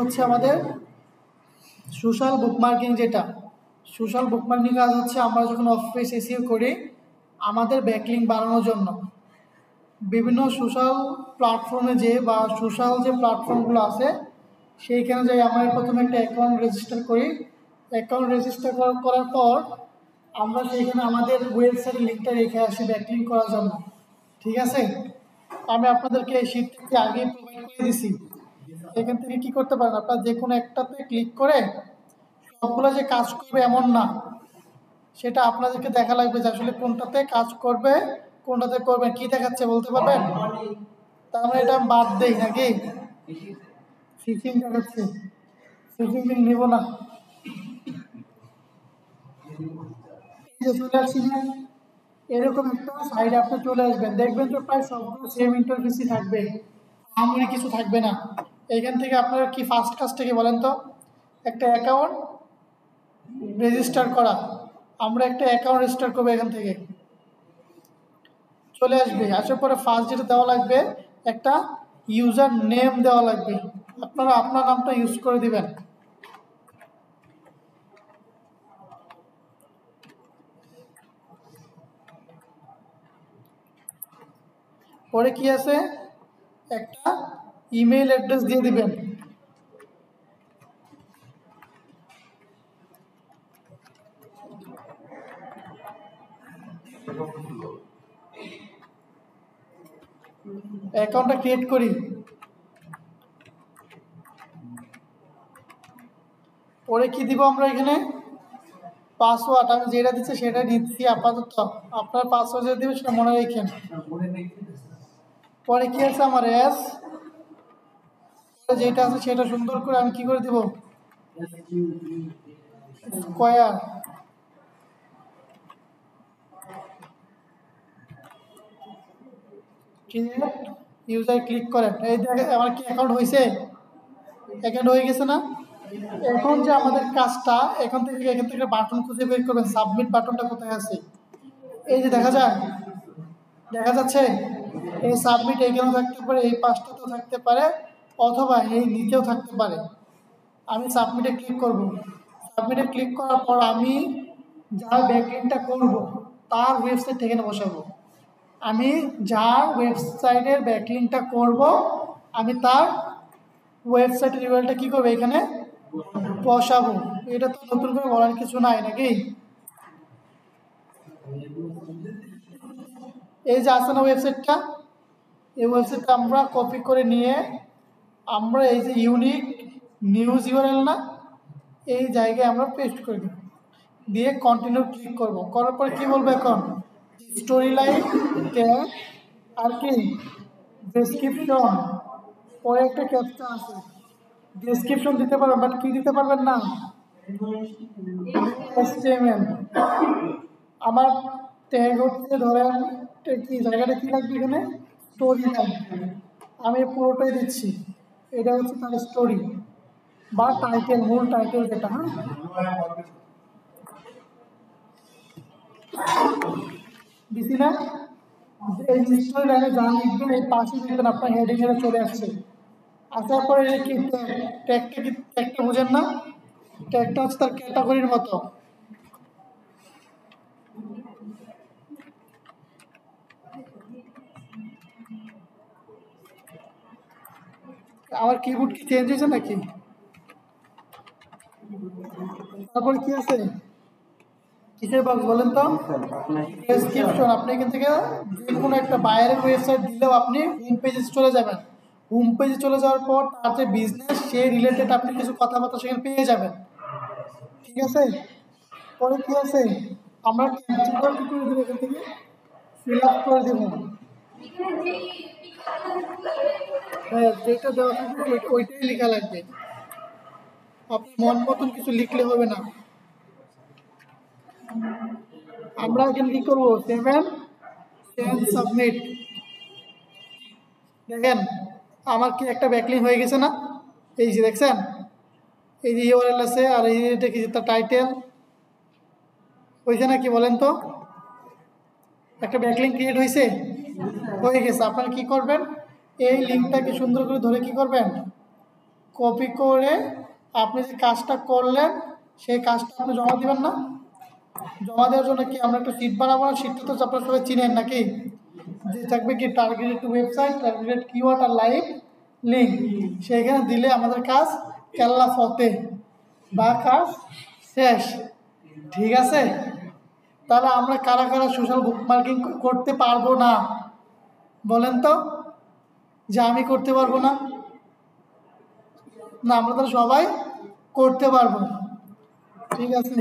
হচ্ছে আমাদের social bookmarking. যেটা সোশ্যাল বুকমার্কিং কাজ হচ্ছে আমরা যখন অফিস এসিও করি আমাদের ব্যাকলিং বাড়ানোর জন্য বিভিন্ন সোশ্যাল প্ল্যাটফর্মে বা সোশ্যাল যে প্ল্যাটফর্মগুলো আছে সেইখানে যাই আমরা প্রথমে একটা অ্যাকাউন্ট রেজিস্টার করি। অ্যাকাউন্ট রেজিস্টার করার পর আমরা সেইখানে আমাদের ওয়েবসাইটের লিঙ্কটা রেখে আসি ব্যাকলিং করার জন্য। ঠিক আছে, আমি আপনাদেরকে এই শীটটি আগে প্রোভাইড করে দিছি। এখান থেকে কি করতে পারেন, আপনারা যে কোনো একটাতে ক্লিক করে সবগুলো যে কাজ করবে এমন না, সেটা আপনাদেরকে দেখা লাগবে যে আসলে কোনটাতে কাজ করবে কোনটাতে করবেন। কি দেখাচ্ছে বলতে পারবেন? তার মানে এটা বাদ দেই নাকি? ফিশিং দেখাচ্ছে, ফিশিং লিঙ্ক নিব না। চলে আসছি না, এরকম একটা সাইডে আপনি চলে আসবেন, দেখবেন তো প্রায় সবগুলো সেম ইন্টারফেসই থাকবে, এমন কিছু থাকবে না। এখান থেকে আপনারা কি ফার্স্ট কাজটা কি বলেন তো? একটা অ্যাকাউন্ট রেজিস্টার করা। আমরা একটা অ্যাকাউন্ট রেজিস্টার করবো, এখান থেকে চলে আসবে। আসার পরে ফার্স্ট যেটা দেওয়া লাগবে একটা ইউজার নেম দেওয়া লাগবে। আপনারা আপনার নামটা ইউজ করে দিবেন। পরে কি আছে, একটা ইমেইল অ্যাড্রেস দিয়ে দিবেন। অ্যাকাউন্টটা ক্রিয়েট করি, পরে কি দিব আমরা এখানে পাসওয়ার্ড। আমি যেটা দিচ্ছি সেটা দিচ্ছি আপাতত, আপনার পাসওয়ার্ড যেটা দিবেন সেটা মনে রেখেন। পরে কি আছে আমার এস, যেটা আছে সেটা সুন্দর করে আমি কি করে দিব, স্কোয়ার। ইউজার ক্লিক করেন, এই দেখে আমার কি অ্যাকাউন্ট হয়েছে, অ্যাকাউন্ট হয়ে গেছে না? এখন যে আমাদের কাজটা, এখান থেকে বাটন খুঁজে বের করবেন, সাবমিট বাটনটা কোথায় আছে, এই যে দেখা যায়, দেখা যাচ্ছে এই সাবমিট এইখানেও থাকতে পারে, এই পাশটাতেও থাকতে পারে, অথবা এই নিচেও থাকতে পারে। আমি সাবমিটে ক্লিক করব। সাবমিটে ক্লিক করার পর আমি যার ব্যাকলিংটা করব তার ওয়েবসাইট এখানে বসাবো। আমি যার ওয়েবসাইটের ব্যাকলিংটা করব আমি তার ওয়েবসাইটের ইউআরএলটা কী করবো এখানে বসাবো। এটা তো নতুন করে বলার কিছু নাই নাকি? এই যে আছে না ওয়েবসাইটটা, এই ওয়েবসাইটটা আমরা কপি করে নিয়ে আমরা এই যে ইউনিক নিউজ ইউআরএল না, এই জায়গায় আমরা পেস্ট করে দেব, দিয়ে কন্টিনিউ ক্লিক করব। করার পরে কী বলবো এখন, স্টোরি লাইন ট্যাগ আর কি ডেসক্রিপশন, পরে একটা ক্যাপচা আছে, ডেসক্রিপশন দিতে পারবেন, বাট কি দিতে পারবেন না, HTML। আমার ট্যাগ হচ্ছে ধরেন কি জায়গাটা কী লাগবে এখানে, স্টোরি লাইন। আমি পুরোটাই দিচ্ছি, এটা হচ্ছে তার স্টোরি বা টাইটেল, মূল টাইটেল যেটা। হ্যাঁ, দিছি না? এই স্টোরি লাইনে যা লিখবেন এই পাশে লিখবেন, আপনার হেডিং এ চলে আসছে। আসার পরে কি ট্যাগটা বুঝেন না, ট্যাগটা হচ্ছে তার ক্যাটাগরির মতো। আমার কিবোর্ড কি চেঞ্জ হয়েছে নাকি? তারপরে কি আছে, কিসের বক্স বলেন তো, ডেসক্রিপশন। আপনি এখান থেকে যে কোনো একটা বাইরের ওয়েবসাইট দিলেও আপনি হোম পেজে চলে যাবেন। হোম পেজে চলে যাওয়ার পর তার যে বিজনেস সেই রিলেটেড আপনি কিছু কথাবার্তা সেখানে পেয়ে যাবেন। ঠিক আছে, পরে কি আছে, আমরা ক্যাপচাটা কি করে দেবো, এখান থেকে ফিল আপ করে দেবো। হ্যাঁ, যেটা দেওয়া থাকবে ওইটাই লেখা লাগবে, আপনি মন মতন কিছু লিখলে হবে না। আমরা এখানে কি করবো, সেন্ড সাবমিট। দেখেন আমার কি একটা ব্যাকলিং হয়ে গেছে না, এই যে দেখছেন, এই যে ইউআরএল আছে আর এই যে কি তার টাইটেল ওইখানে, কি বলেন তো, একটা ব্যাকলিং ক্রিয়েট হয়েছে, হয়ে গেছে। আপনারা কি করবেন, এই লিঙ্কটাকে সুন্দর করে ধরে কি করবেন, কপি করে আপনি যে কাজটা করলেন সেই কাজটা আপনি জমা দিবেন না। জমা দেওয়ার জন্য কি আমরা একটা শিট বানাবো না? শিটটা তো আপনারা সবাই চিনেন নাকি? যে থাকবে কি টার্গেটেড ওয়েবসাইট, টার্গেটেড কিওয়ার্ড আর লাইভ লিঙ্ক। সেইখানে দিলে আমাদের কাজ কেল্লা ফতে বা কাজ শেষ। ঠিক আছে, তাহলে আমরা কারা কারা সোশ্যাল বুকমার্কিং করতে পারবো না বলেন তো? যে আমি করতে পারবো না, না আমরা তাহলে সবাই করতে পারবো। ঠিক আছে।